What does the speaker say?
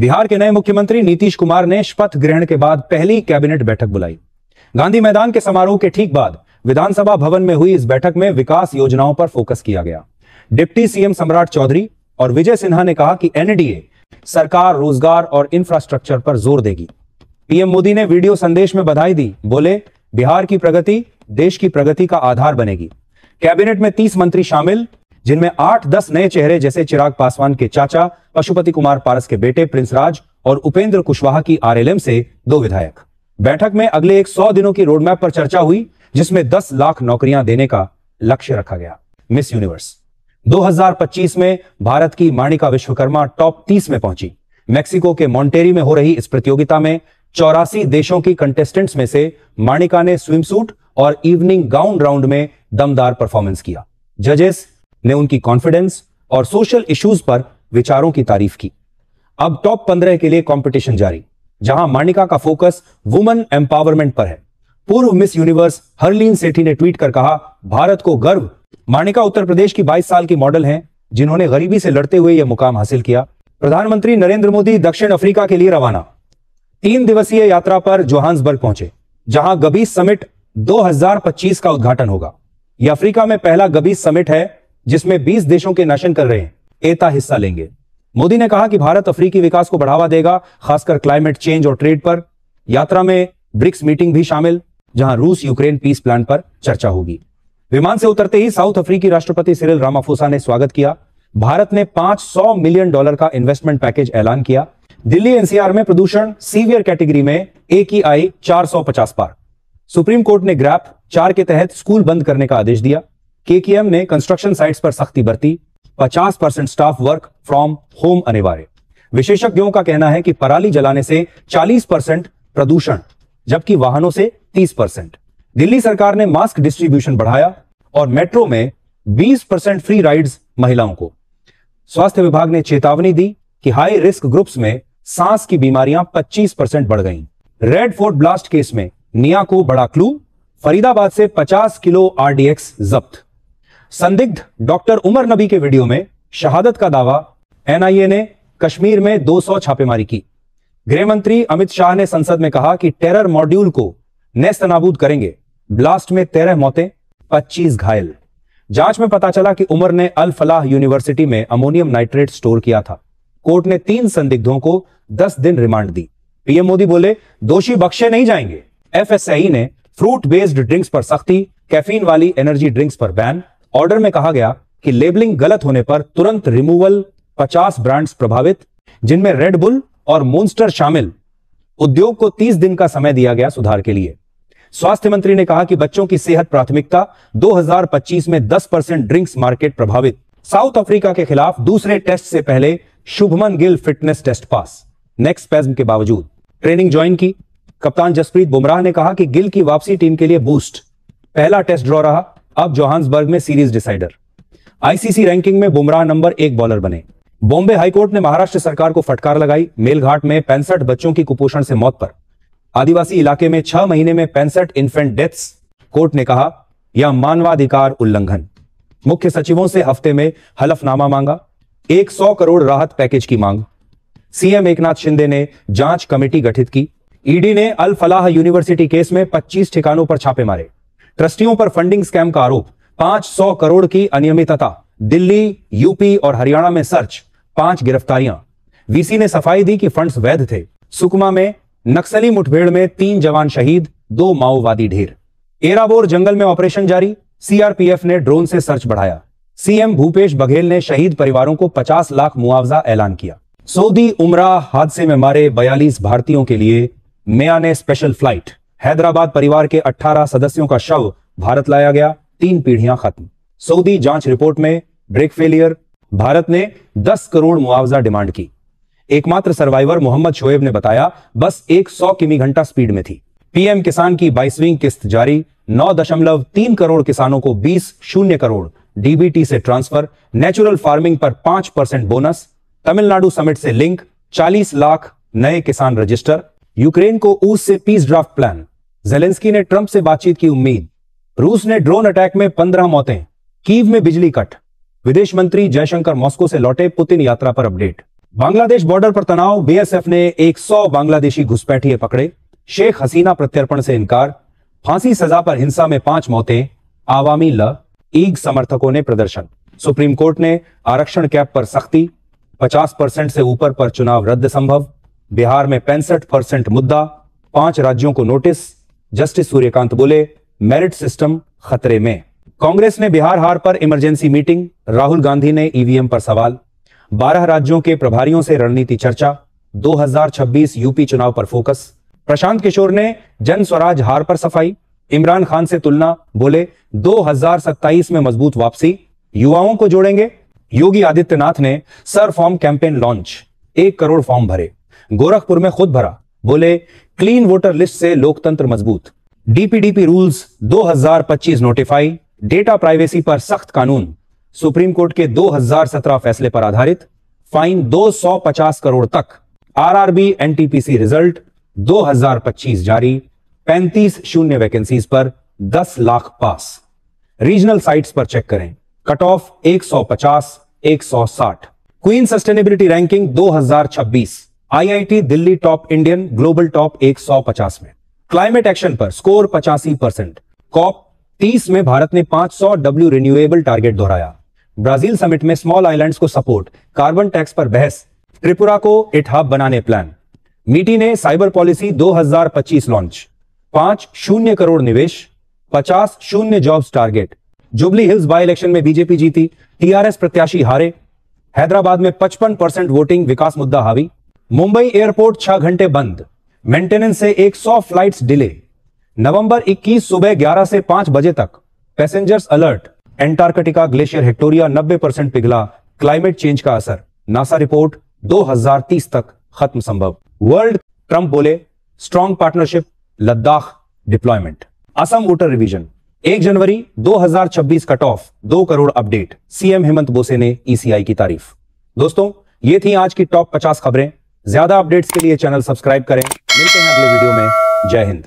बिहार के नए मुख्यमंत्री नीतीश कुमार ने शपथ ग्रहण के बाद पहली कैबिनेट बैठक बुलाई। गांधी मैदान के समारोह के ठीक बाद विधानसभा भवन में हुई इस बैठक में विकास योजनाओं पर फोकस किया गया। डिप्टी सीएम सम्राट चौधरी और विजय सिन्हा ने कहा कि एनडीए सरकार रोजगार और इंफ्रास्ट्रक्चर पर जोर देगी। पीएम मोदी ने वीडियो संदेश में बधाई दी, बोले बिहार की प्रगति देश की प्रगति का आधार बनेगी। कैबिनेट में 30 मंत्री शामिल, जिनमें 8-10 नए चेहरे जैसे चिराग पासवान के चाचा, पशुपति कुमार पारस के बेटे प्रिंस राज और उपेंद्र कुशवाहा की आरएलएम से 2 विधायक। बैठक में अगले 100 दिनों की रोडमैप पर चर्चा हुई, जिसमें 10 लाख नौकरियां देने का लक्ष्य रखा गया। मिस यूनिवर्स 2025 में भारत की माणिका विश्वकर्मा टॉप 30 में पहुंची। मेक्सिको के मॉन्टेरी में हो रही इस प्रतियोगिता में 84 देशों की कंटेस्टेंट्स में से माणिका ने स्विमसूट और इवनिंग गाउन राउंड में दमदार परफॉर्मेंस किया। जजेस ने उनकी कॉन्फिडेंस और सोशल इश्यूज पर विचारों की तारीफ की। अब टॉप 15 के लिए कंपटीशन जारी, जहां माणिका का फोकस वुमेन एम्पावरमेंट पर है। पूर्व मिस यूनिवर्स हरलीन सेठी ने ट्वीट कर कहा, भारत को गर्व। माणिका उत्तर प्रदेश की 22 साल की मॉडल हैं, जिन्होंने गरीबी से लड़ते हुए यह मुकाम हासिल किया। प्रधानमंत्री नरेंद्र मोदी दक्षिण अफ्रीका के लिए रवाना। 3 दिवसीय यात्रा पर जोहान्सबर्ग पहुंचे, जहां गबीस समिट 2025 का उद्घाटन होगा। यह अफ्रीका में पहला गबीस समिट है, जिसमें 20 देशों के नेशन कर रहे नेता हिस्सा लेंगे। मोदी ने कहा कि भारत अफ्रीकी विकास को बढ़ावा देगा, खासकर क्लाइमेट चेंज और ट्रेड पर। यात्रा में ब्रिक्स मीटिंग भी शामिल, जहां रूस यूक्रेन पीस प्लान पर चर्चा होगी। विमान से उतरते ही साउथ अफ्रीकी राष्ट्रपति सिरिल रामाफोसा ने स्वागत किया। भारत ने $500 मिलियन का इन्वेस्टमेंट पैकेज ऐलान किया। दिल्ली एनसीआर में प्रदूषण सीवियर कैटेगरी में AQI 450 पार। सुप्रीम कोर्ट ने ग्रैप 4 के तहत स्कूल बंद करने का आदेश दिया। KKM ने कंस्ट्रक्शन साइट्स पर सख्ती बरती। 50% स्टाफ वर्क फ्रॉम होम अनिवार्य। विशेषज्ञों का कहना है कि पराली जलाने से 40% प्रदूषण, जबकि वाहनों से 30%। दिल्ली सरकार ने मास्क डिस्ट्रीब्यूशन बढ़ाया और मेट्रो में 20% फ्री राइड्स महिलाओं को। स्वास्थ्य विभाग ने चेतावनी दी कि हाई रिस्क ग्रुप्स में सांस की बीमारियां 25% बढ़ गईं। रेड फोर्ट ब्लास्ट केस में निया को बड़ा क्लू, फरीदाबाद से 50 किलो RDX जब्त। संदिग्ध डॉक्टर उमर नबी के वीडियो में शहादत का दावा, NIA ने कश्मीर में 200 छापेमारी की। गृह मंत्री अमित शाह ने संसद में कहा कि टेरर मॉड्यूल को नेस्तनाबूद करेंगे। ब्लास्ट में 13 मौतें, 25 घायल। जांच में पता चला कि उमर ने अल फलाह यूनिवर्सिटी में अमोनियम नाइट्रेट स्टोर किया था। कोर्ट ने 3 संदिग्धों को 10 दिन रिमांड दी। पीएम मोदी बोले, दोषी बख्शे नहीं जाएंगे। FSAI ने फ्रूट बेस्ड ड्रिंक्स पर सख्ती, कैफीन वाली एनर्जी ड्रिंक्स पर बैन। ऑर्डर में कहा गया कि लेबलिंग गलत होने पर तुरंत रिमूवल। 50 ब्रांड्स प्रभावित, जिनमें रेड बुल और मॉन्स्टर शामिल। उद्योग को 30 दिन का समय दिया गया सुधार के लिए। स्वास्थ्य मंत्री ने कहा कि बच्चों की सेहत प्राथमिकता। 2025 में 10% ड्रिंक्स मार्केट प्रभावित। साउथ अफ्रीका के खिलाफ दूसरे टेस्ट से पहले शुभमन गिल फिटनेस टेस्ट पास। नेक्स्ट स्पैज्म के बावजूद ट्रेनिंग ज्वाइन की। कप्तान जसप्रीत बुमराह ने कहा कि गिल की वापसी टीम के लिए बूस्ट। पहला टेस्ट ड्रॉ रहा, अब जोहान्सबर्ग में सीरीज डिसाइडर। आईसीसी रैंकिंग में बुमराह नंबर 1 बॉलर बने। बॉम्बे हाईकोर्ट ने महाराष्ट्र सरकार को फटकार लगाई। मेलघाट में 65 बच्चों की कुपोषण से मौत पर। आदिवासी इलाके में 6 महीने में 65 इन्फेंट डेथ्स। कोर्ट ने कहा यह मानवाधिकार उल्लंघन। मुख्य सचिवों से हफ्ते में हलफनामा मांगा। 100 करोड़ राहत पैकेज की मांग। सीएम एकनाथ शिंदे ने जांच कमेटी गठित की। ईडी ने अल फलाह यूनिवर्सिटी केस में 25 ठिकानों पर छापे मारे। ट्रस्टियों पर फंडिंग स्कैम का आरोप। 500 करोड़ की अनियमितता। दिल्ली, यूपी और हरियाणा में सर्च। 5 गिरफ्तारियां। वीसी ने सफाई दी कि फंड्स वैध थे। सुकमा में नक्सली मुठभेड़ में 3 जवान शहीद, 2 माओवादी ढेर। एराबोर जंगल में ऑपरेशन जारी। सीआरपीएफ ने ड्रोन से सर्च बढ़ाया। सीएम भूपेश बघेल ने शहीद परिवारों को 50 लाख मुआवजा ऐलान किया। सऊदी उमरा हादसे में मारे 42 भारतीयों के लिए मेया ने स्पेशल फ्लाइट। हैदराबाद परिवार के 18 सदस्यों का शव भारत लाया गया। 3 पीढ़ियां खत्म। सऊदी जांच रिपोर्ट में ब्रेक फेलियर। भारत ने 10 करोड़ मुआवजा डिमांड की। एकमात्र सर्वाइवर मोहम्मद शोएब ने बताया, बस 100 किमी घंटा स्पीड में थी। पीएम किसान की 22वीं किस्त जारी। 9.3 करोड़ किसानों को 20 करोड़ डीबीटी से ट्रांसफर। नेचुरल फार्मिंग पर 5% बोनस। तमिलनाडु समिट से लिंक। 40 लाख नए किसान रजिस्टर। यूक्रेन को रूस से पीस ड्राफ्ट प्लान। जेलेंस्की ने ट्रंप से बातचीत की उम्मीद। रूस ने ड्रोन अटैक में 15 मौतें। कीव में बिजली कट। विदेश मंत्री जयशंकर मॉस्को से लौटे। पुतिन यात्रा पर अपडेट। बांग्लादेश बॉर्डर पर तनाव, बीएसएफ ने 100 बांग्लादेशी घुसपैठिए पकड़े, शेख हसीना प्रत्यर्पण से इनकार, फांसी सजा पर हिंसा में 5 मौतें, आवामी लीग समर्थकों ने प्रदर्शन। सुप्रीम कोर्ट ने आरक्षण कैप पर सख्ती, 50% से ऊपर पर चुनाव रद्द संभव, बिहार में 65% मुद्दा, 5 राज्यों को नोटिस, जस्टिस सूर्यकांत बोले मेरिट सिस्टम खतरे में। कांग्रेस ने बिहार हार पर इमरजेंसी मीटिंग, राहुल गांधी ने ईवीएम पर सवाल, 12 राज्यों के प्रभारियों से रणनीति चर्चा, 2026 यूपी चुनाव पर फोकस। प्रशांत किशोर ने जन स्वराज हार पर सफाई, इमरान खान से तुलना, बोले 2027 में मजबूत वापसी, युवाओं को जोड़ेंगे। योगी आदित्यनाथ ने sir form campaign launch, 1 crore form भरे, गोरखपुर में खुद भरा, बोले क्लीन वोटर लिस्ट से लोकतंत्र मजबूत। DPDP rules 2025 notify, data privacy पर सख्त कानून, सुप्रीम कोर्ट के 2017 फैसले पर आधारित, फाइन 250 करोड़ तक। आरआरबी एनटीपीसी रिजल्ट 2025 जारी, 35 शून्य वैकेंसीज पर 10 लाख पास। रीजनल साइट्स पर चेक करें, cut off 150, 160। Queen sustainability ranking 2026, IIT Delhi top Indian, global top 150 में। क्लाइमेट एक्शन पर स्कोर 85%। कॉप 30 में भारत ने 500 डब्ल्यू रिन्यूएबल टारगेट दोहराया। ब्राजील समिट में स्मॉल आइलैंड्स को सपोर्ट, कार्बन टैक्स पर बहस, त्रिपुरा को इट हब बनाने प्लान। मीटी ने साइबर पॉलिसी 2025 लॉन्च, 5 शून्य करोड़ निवेश, 50 शून्य jobs target. Jubilee hills by election में बीजेपी जीती, टीआरएस प्रत्याशी हारे। हैदराबाद में 55% वोटिंग, विकास मुद्दा हावी। मुंबई एयरपोर्ट 6 घंटे बंद, मेंटेनेंस से 100 फ्लाइट्स डिले। नवंबर 21 सुबह 11 से 5 बजे तक पैसेंजर्स अलर्ट। एंटार्कटिका ग्लेशियर हेक्टोरिया 90% पिघला, क्लाइमेट चेंज का असर। नासा रिपोर्ट 2030 तक खत्म संभव। वर्ल्ड ट्रंप बोले strong partnership, Ladakh deployment. Assam voter revision 1 जनवरी 2026 cut off, 2 crore update, CM Hemant Bose ने ईसीआई की तारीफ। दोस्तों ये थी आज की टॉप 50 खबरें। ज्यादा अपडेट्स के लिए चैनल सब्सक्राइब करें। मिलते हैं अगले वीडियो में। जय हिंद।